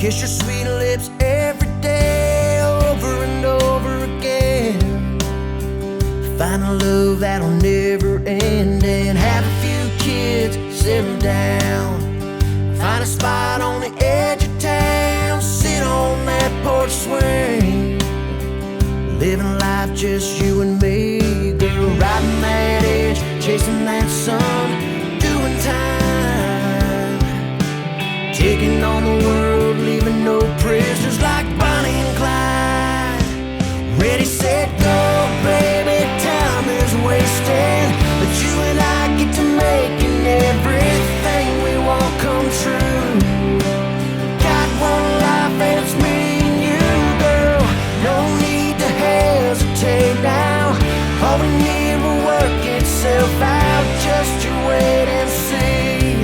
kiss your sweet lips every day, over and over again. Find a love that'll never end, and have a few kids, settle down. Find a spot on the edge of town, sit on that porch swing, living life just you and me, girl. Riding that edge, chasing that sun, doing time, taking on the world, leaving no prisoners, like Bonnie and Clyde. Ready, set, go, baby, time is wasting, but you and I get to making everything we want come true. Got one life and it's me and you, girl. No need to hesitate now. All we need will work itself out. Just you wait and see.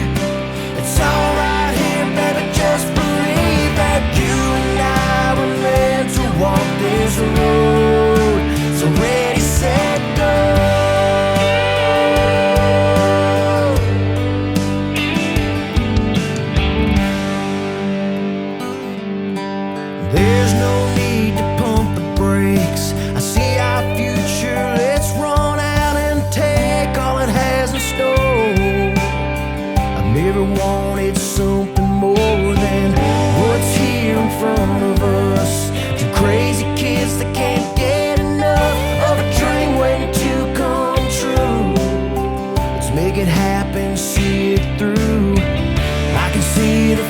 It's all right here, baby. Just believe that you and I were meant to walk this road. So ready, set, go. There's no need to pump the brakes. I see our future. Let's run out and take all it has in store. I've never wanted something more than what's here in front of us. Two crazy kids that can't get enough of a dream waiting to come true. Let's make it happen, see it through. I can see the